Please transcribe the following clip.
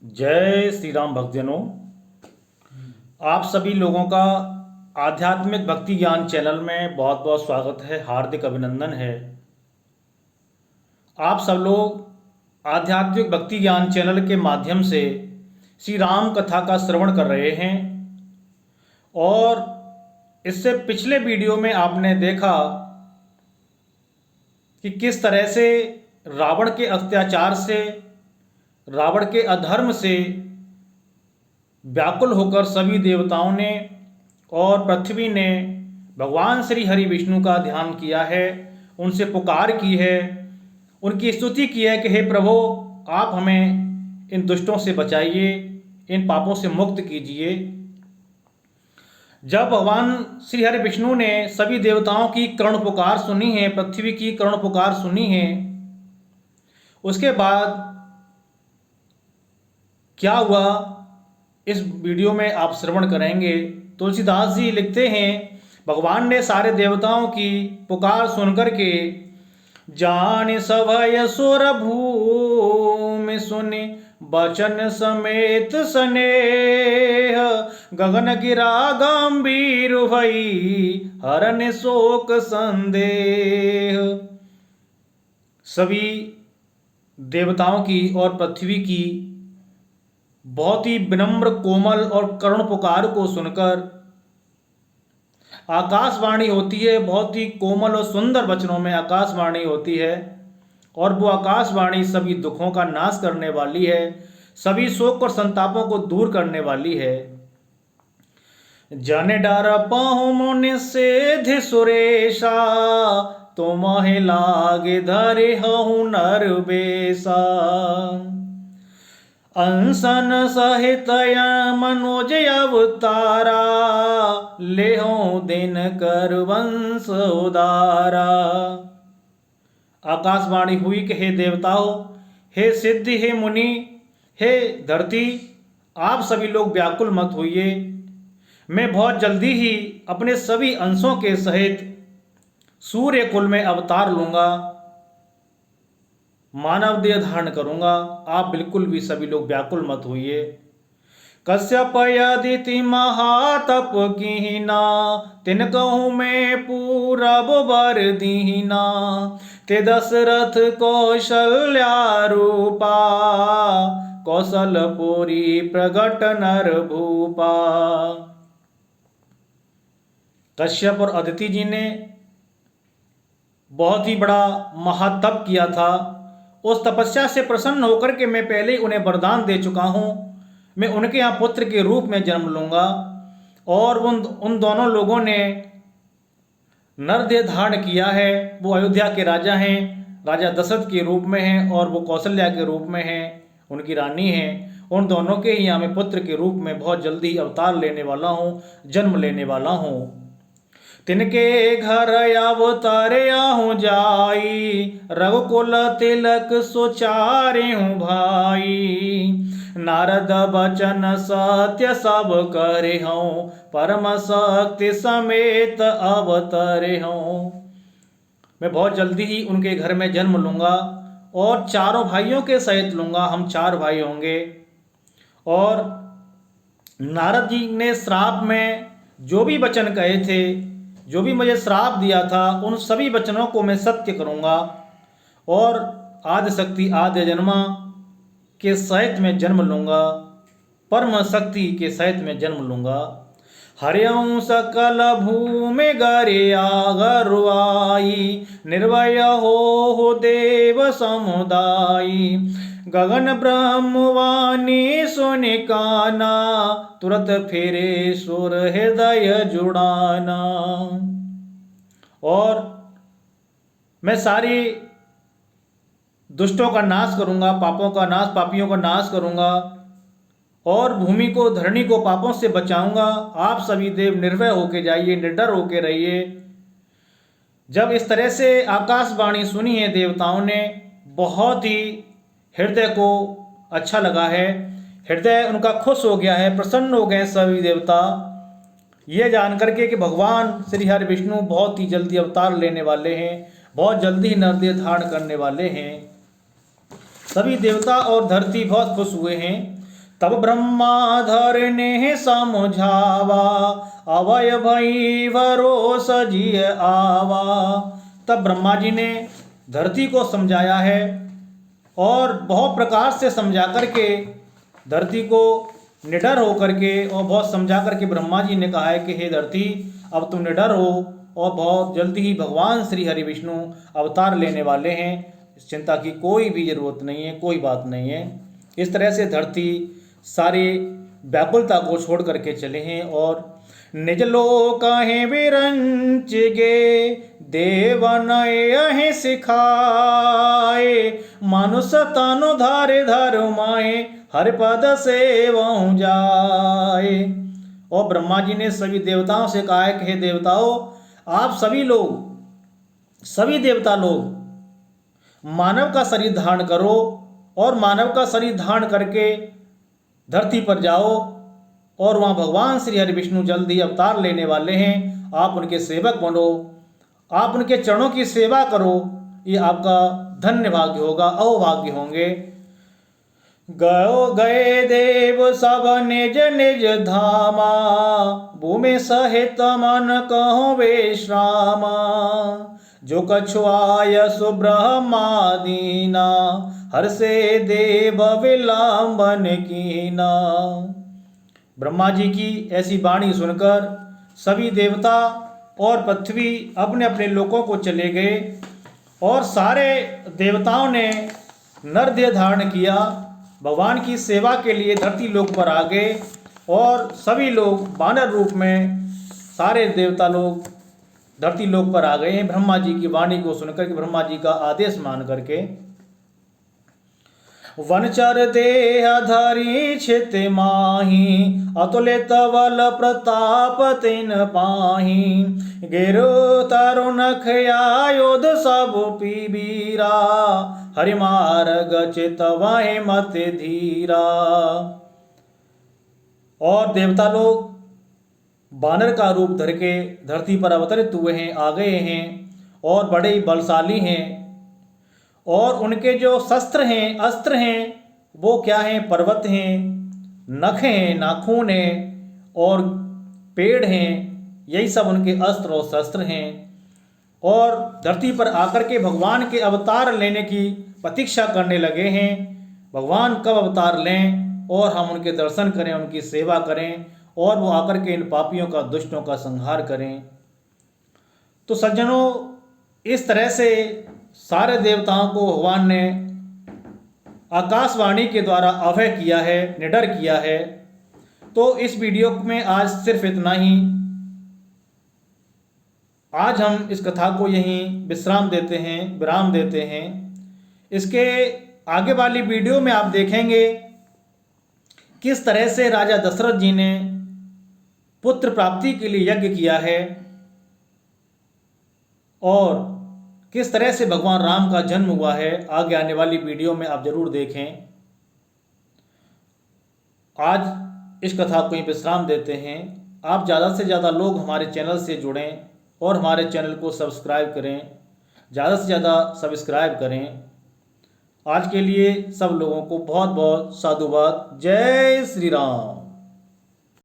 जय श्री राम भक्तजनों। आप सभी लोगों का आध्यात्मिक भक्ति ज्ञान चैनल में बहुत बहुत स्वागत है, हार्दिक अभिनंदन है। आप सब लोग आध्यात्मिक भक्ति ज्ञान चैनल के माध्यम से श्री राम कथा का श्रवण कर रहे हैं और इससे पिछले वीडियो में आपने देखा कि किस तरह से रावण के अत्याचार से, रावण के अधर्म से व्याकुल होकर सभी देवताओं ने और पृथ्वी ने भगवान श्री हरि विष्णु का ध्यान किया है, उनसे पुकार की है, उनकी स्तुति की है कि हे प्रभु, आप हमें इन दुष्टों से बचाइए, इन पापों से मुक्त कीजिए। जब भगवान श्री हरि विष्णु ने सभी देवताओं की करुण पुकार सुनी है, पृथ्वी की करुण पुकार सुनी है, उसके बाद क्या हुआ इस वीडियो में आप श्रवण करेंगे। तुलसीदास जी लिखते हैं, भगवान ने सारे देवताओं की पुकार सुनकर के जान सभय सुर भूमि सुनि बचन समेत स्नेह, गगन गिरा गंभीर भई हरन शोक संदेह। सभी देवताओं की और पृथ्वी की बहुत ही विनम्र, कोमल और करुण पुकार को सुनकर आकाशवाणी होती है, बहुत ही कोमल और सुंदर वचनों में आकाशवाणी होती है और वो आकाशवाणी सभी दुखों का नाश करने वाली है, सभी शोक और संतापों को दूर करने वाली है। जन डर पाहु मुनि सेधि सुरेशा, तो मोहि लागे धरे हहु नर बेसा, अंसन सहित मनोज अवतारा, लेहो दिन कर वंश उदारा। आकाशवाणी हुई कि हे देवताओं, हे सिद्धि, हे मुनि, हे धरती, आप सभी लोग व्याकुल मत होइए। मैं बहुत जल्दी ही अपने सभी अंशों के सहित सूर्य कुल में अवतार लूंगा, मानव देह धारण करूंगा। आप बिल्कुल भी सभी लोग व्याकुल मत होइए। कश्यप यदिति महातप कीना, तिन कहूँ में पूरब बर दीना, ते दशरथ कौशल्या रूपा, कौशलपुरी प्रगट नर भूपा। कश्यप और अदिति जी ने बहुत ही बड़ा महातप किया था। उस तपस्या से प्रसन्न होकर के मैं पहले ही उन्हें वरदान दे चुका हूँ, मैं उनके यहाँ पुत्र के रूप में जन्म लूँगा। और उन दोनों लोगों ने नरदेह धारण किया है। वो अयोध्या के राजा हैं, राजा दशरथ के रूप में हैं और वो कौशल्या के रूप में हैं, उनकी रानी हैं। उन दोनों के ही यहाँ मैं पुत्र के रूप में बहुत जल्दी अवतार लेने वाला हूँ, जन्म लेने वाला हूँ। तिनके घर अवतारे आहूँ जाई, रघुकुल तिलक सुचारे हूँ भाई, नारद बचन सत्य सब करे हूँ, परम शक्ति समेत अवतरे हूँ। मैं बहुत जल्दी ही उनके घर में जन्म लूँगा और चारों भाइयों के सहित लूँगा। हम 4 भाई होंगे। और नारद जी ने श्राप में जो भी वचन कहे थे, जो भी मुझे श्राप दिया था, उन सभी वचनों को मैं सत्य करूंगा और आदि शक्ति आदि जन्मा के सहित में जन्म लूंगा, परम शक्ति के सहित में जन्म लूंगा। हरिओं सकल भूमि गरिया गरुआई, निर्भय हो देव समुदायी, गगन ब्रह्मवाणी सुनि काना, तुरत फेरे सुर हृदय जुड़ाना। और मैं सारी दुष्टों का नाश करूंगा, पापों का नाश, पापियों का नाश करूंगा और भूमि को, धरणी को पापों से बचाऊंगा। आप सभी देव निर्भय होके जाइए, निडर होके रहिए। जब इस तरह से आकाशवाणी सुनी है देवताओं ने, बहुत ही हृदय को अच्छा लगा है, हृदय उनका खुश हो गया है, प्रसन्न हो गए सभी देवता, ये जान करके कि भगवान श्री हरि विष्णु बहुत ही जल्दी अवतार लेने वाले हैं, बहुत जल्दी ही नरदेह धारण करने वाले हैं। सभी देवता और धरती बहुत खुश हुए हैं। तब ब्रह्माधर ने समझावा, अवय भई भरोस जिय आवा। तब ब्रह्मा जी ने धरती को समझाया है और बहुत प्रकार से समझा करके धरती को निडर हो करके और बहुत समझा करके ब्रह्मा जी ने कहा है कि हे धरती, अब तुम निडर हो और बहुत जल्दी ही भगवान श्री हरि विष्णु अवतार लेने वाले हैं। इस चिंता की कोई भी ज़रूरत नहीं है, कोई बात नहीं है। इस तरह से धरती सारी व्याकुलता को छोड़ करके चले हैं और निज लोक हैं विरंच गे, देव नय सिखाए, मानुष तनु धारे धर्माए, हर पद सेवं जाए। और ब्रह्मा जी ने सभी देवताओं से कहा है कि हे देवताओं, आप सभी लोग, सभी देवता लोग मानव का शरीर धारण करो और मानव का शरीर धारण करके धरती पर जाओ और वहाँ भगवान श्री हरि विष्णु जल्दी अवतार लेने वाले हैं। आप उनके सेवक बनो, आप उनके चरणों की सेवा करो, ये आपका धन्य भाग्य होगा, अहोभाग्य होंगे। गए देव सब निज निज धामा, भूमि सहित मन कहो विश्रामा, जो कछु आय सुब्रह्मादीना, हर से देव विलंबन कीना। ब्रह्मा जी की ऐसी वाणी सुनकर सभी देवता और पृथ्वी अपने अपने लोकों को चले गए और सारे देवताओं ने नरदेह धारण किया, भगवान की सेवा के लिए धरती लोक पर आ गए और सभी लोग वानर रूप में सारे देवता लोग धरती लोक पर आ गए हैं ब्रह्मा जी की वाणी को सुनकर के, ब्रह्मा जी का आदेश मान करके। वनचर देह धरी छित माही, अतुलित बल प्रताप तिन पाही, गिरु तरुण खयायुध सब पीबीरा, हरि मार्ग चित वहि मत धीरा। और देवता लोग बानर का रूप धर के धरती पर अवतरित हुए हैं, आ गए हैं और बड़े ही बलशाली हैं और उनके जो शस्त्र हैं, अस्त्र हैं, वो क्या हैं? पर्वत हैं, नख हैं, नाखून हैं और पेड़ हैं। यही सब उनके अस्त्र और शस्त्र हैं और धरती पर आकर के भगवान के अवतार लेने की प्रतीक्षा करने लगे हैं। भगवान कब अवतार लें और हम उनके दर्शन करें, उनकी सेवा करें और वो आकर के इन पापियों का, दुष्टों का संहार करें। तो सज्जनों, इस तरह से सारे देवताओं को भगवान ने आकाशवाणी के द्वारा अभय किया है, निडर किया है। तो इस वीडियो में आज सिर्फ इतना ही। आज हम इस कथा को यहीं विराम देते हैं। इसके आगे वाली वीडियो में आप देखेंगे किस तरह से राजा दशरथ जी ने पुत्र प्राप्ति के लिए यज्ञ किया है और किस तरह से भगवान राम का जन्म हुआ है। आगे आने वाली वीडियो में आप जरूर देखें। आज इस कथा को ही विश्राम देते हैं। आप ज़्यादा से ज़्यादा लोग हमारे चैनल से जुड़ें और हमारे चैनल को सब्सक्राइब करें, ज़्यादा से ज़्यादा सब्सक्राइब करें। आज के लिए सब लोगों को बहुत बहुत साधुवाद। जय श्री राम।